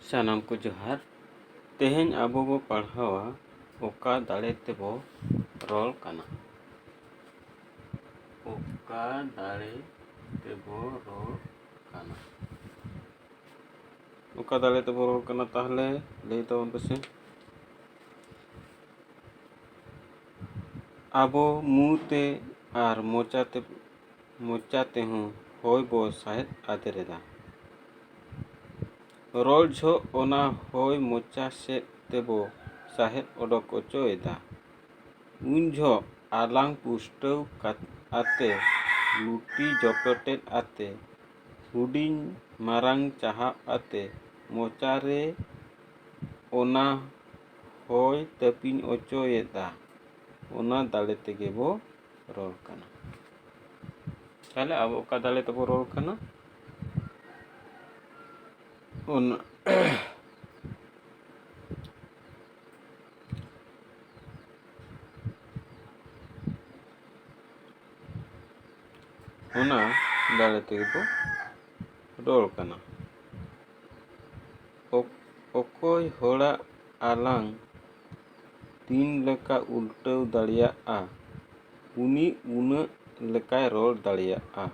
सानाम को जोहार तेहें आबो बो पढ़ावा ओका दाड़े तेबो रोल काना। ओका दाड़े तेबो रोल काना। ओका दाड़े तेबो रोल काना ताहले लई ताबोन पेसे आबो मुते आर मोचाते हूँ होय बो साहेब आदेरेदा रोल झो ओना होय मोचा से तेबो साहेब ओडोक ओचोएदा उन झो आलांग पुस्टव आते लुटी जपटेट आते हुडिंग मारांग चाहा आते मोचारे ओना होय तपिन ओचोएदा ओना दाड़े तेगे बो रोल काना। ताहले अब ओका दाड़े तेबो रोल काना ओना ओना दाड़े तेगे बो रोल काना। ओकोय होड़ा आलांग तीन लेका उल्टव दाड़ियाआ उनी उना लेकाय रोल दाड़ियाआ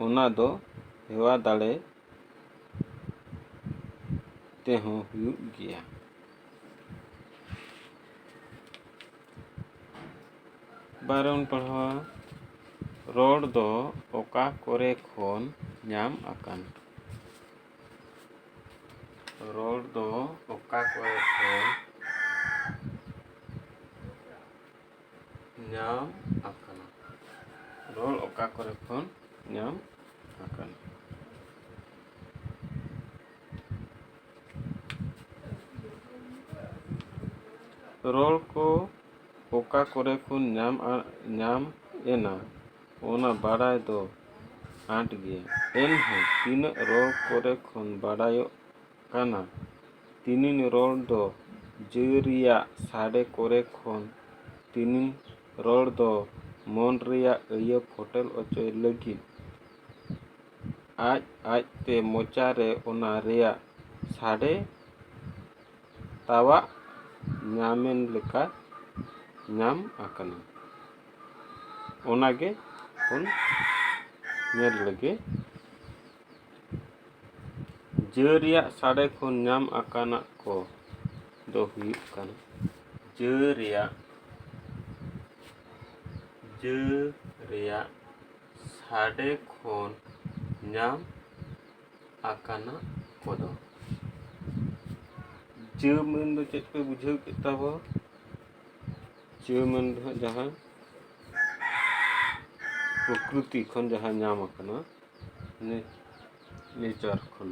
ओना दो हेवा दाड़े तेहों हुयुग गिया। बारन पढ़ावा रोल दो ओका कोरे खोन ᱧᱟᱢ आकान। रोल दो ओका कोरे खोन ᱧᱟᱢ आकाना। रोल ओका कोरे खोन ᱧᱟᱢ आकाना। रोल को ओका कोरे खोन ᱧᱟᱢ एना ओना बाड़ाय दो आंट गिया एनहों तीना रोल कोरे खोन बाड़ायोग काना तीनिन रोल दो ᱡᱟᱹᱨᱤᱭᱟ साड़े कोरे खोन तीनिन रोल दो मन रेया अया फोटेल ओचोय लगिद आज ते मोचारे ओना रेया साड़े तावाग ᱧᱟᱢᱮन लेका ᱧᱟᱢ आकाना। ओनागे बोन ᱧᱮᱞ लगे ᱡᱟᱹᱨᱤᱭᱟ साड़े खोन ᱧᱟᱢ आकाना को दो हुयुग काना ᱡᱟᱹᱨᱤᱭᱟ साड़े खोन ᱧᱟᱢ आकाना कोदो ज मन दो चेक पे बुझाव के ताबो ज मन दो जहाँ प्रकृति खन जहाँ ᱧᱟᱢ आकाना नेचर खन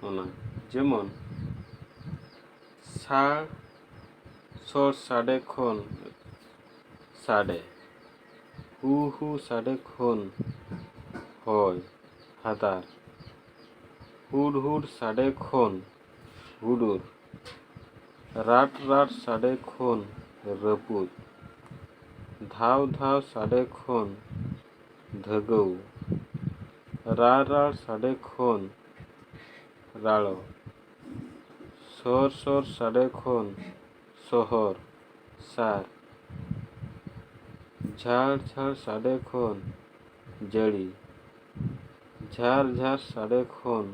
ओना जेमन सर साड़े खोन साड़े हु साड़े खोन होय हादार हुड़ साड़े खोन हुडुर राट साड़े खोन रपुद धाव साड़े खोन धगौ रार साड़े खोन राड़ो सर साड़े खोन सोहर सार झाड़ साड़े खोन जड़ी झार साड़े खोन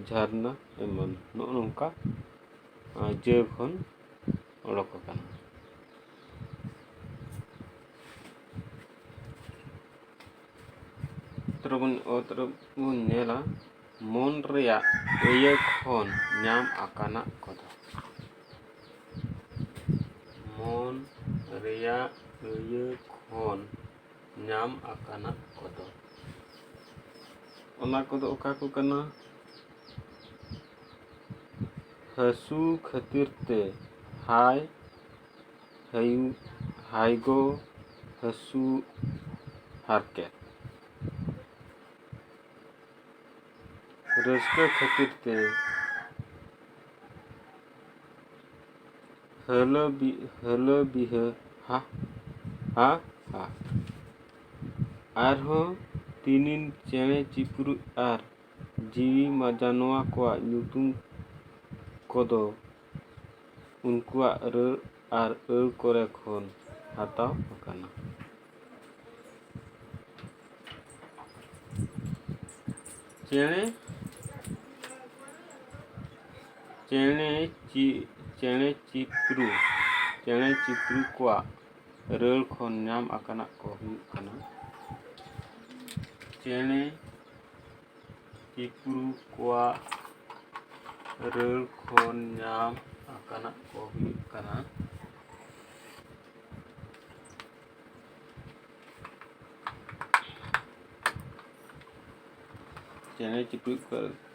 झरना एमन नोंका ज खन ओडोक आकाना। तरबुन नेला मन रेया अया खन ᱧᱟᱢ आकाना कोदो मन रेया अया खन ᱧᱟᱢ आकाना कोदो ओना कोदो ओका को काना हसू खातिर ते हायगो हसू हारकेत रस्का खातिर ते हल बिहा हा आरहों तीनिन चेणे चिपरू आर जीवी जानवर कोआ ᱧᱩᱛᱩᱢ कोदो उनकुआ रड़ आर अड़ कोरे खोन हाताव आकाना। चेणे चेणे चिप्रू कोआ रड़ खोन नाम आकाना को हुयुग कना। चेणे चिप्रू कोआ रड़ खोन नाम आकाना को हुयुग कना। चेणे चिप्रू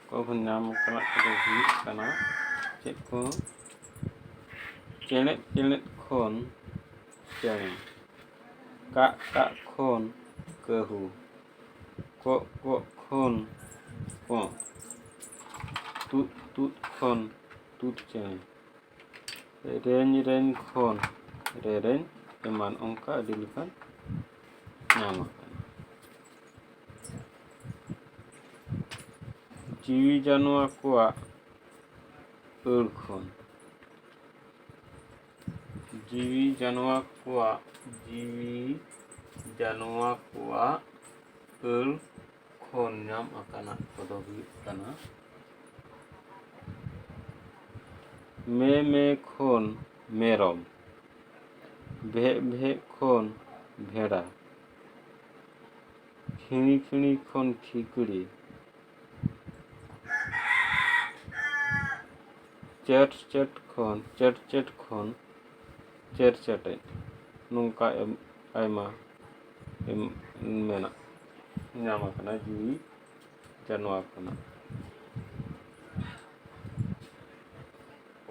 को नाम आकाना को हुयुग कना चेद को चेणे चेणे खोन चेणे का खोन कहू को खोन को तुत खोन तुत चेणे रेन खोन रेरेन एमान ओंका आदि लेकान नाम आकाना। जीवी जानवर कोआ अड़ खोन जीवी जानवर कोआ अड़ खोन नाम आकाना कोदो हुयुग कना। मे खोन मेरम भे खोन भेड़ा खिणी खोन खिकड़ी चट खोन चेरचेटे नोंका आयमा मेना नाम आकाना जीवी जानवर कना।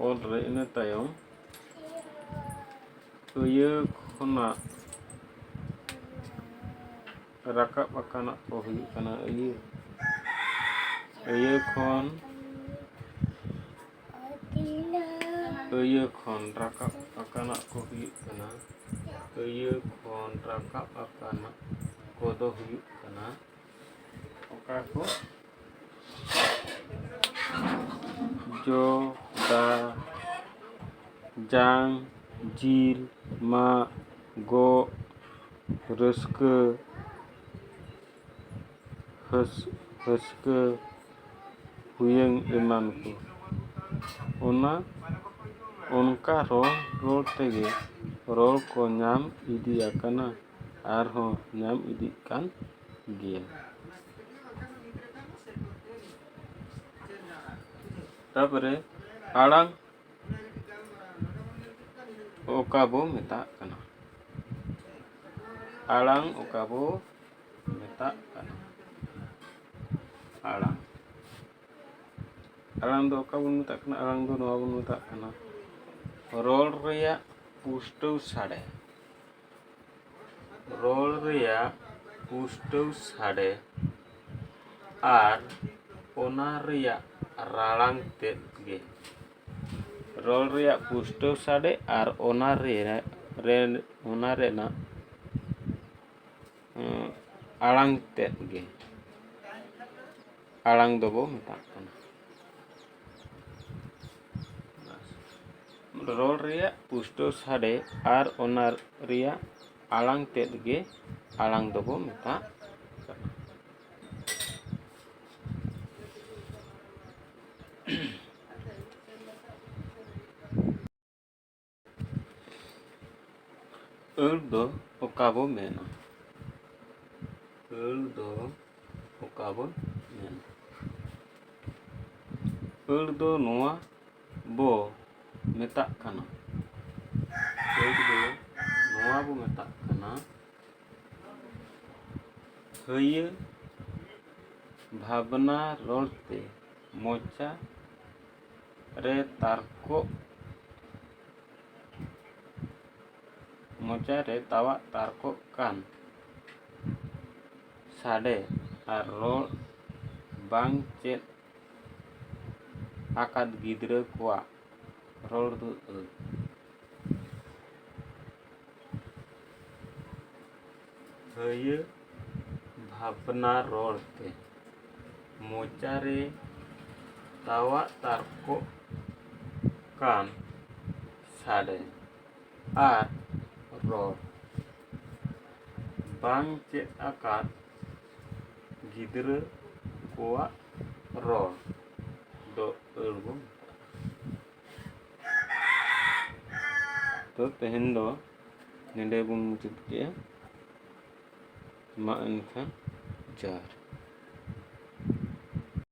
ऑल रे इन तायम अयो खना राकाब आकाना को हुयुग कना। अयो खन राकाब आकाना को हुयुग कना। अयो खन राकाब आकाना कोदो हुयुग कना ओका को जो दा जांग जिल मा गो रस्को हस्को हुयंग एमान को ओना उनका रोल तेगे रोल को नाम इदी आकाना आर हो नाम इदी कान गिया। तापरे आड़ांग ओकाबो मेता कना। आड़ांग ओकाबो मेता कना। आड़ांग दो ओकाबो मेता कना। आड़ांग दो नोआ बो मेता कना रोल रेया पुष्टव साड़े रोल रेया पुष्टव साड़े आर ओना रेया राड़ांग तेद गे रोल रेया पुष्टव साड़े आर ओना रेना आड़ांग तेद गे आड़ांग दो मेता कना। रोल रेया पुष्टव साड़े आर ओना रेया आड़ांग तेद गे आड़ांग दो मेता कना। अड़ दो ओकाबो मेना अड़ दो ओकाबो मेना अड़ दो नोआ बो मेता कना अड़ दो नोआ बो मेता कना हय भावना रोलते मोचा रे तावा तारको कान साडे आर रोल बांग चेद आकाद गिद्रा कोआ रोल दो हय भावना रोलते मोचारे तावा तारको कान साडे आर रोड बांग चेद आकाद गिद्रा कोआ रोड दो अड़गो। तो तेहन दो नेडे बुन मुचाद के मा एनखान जार।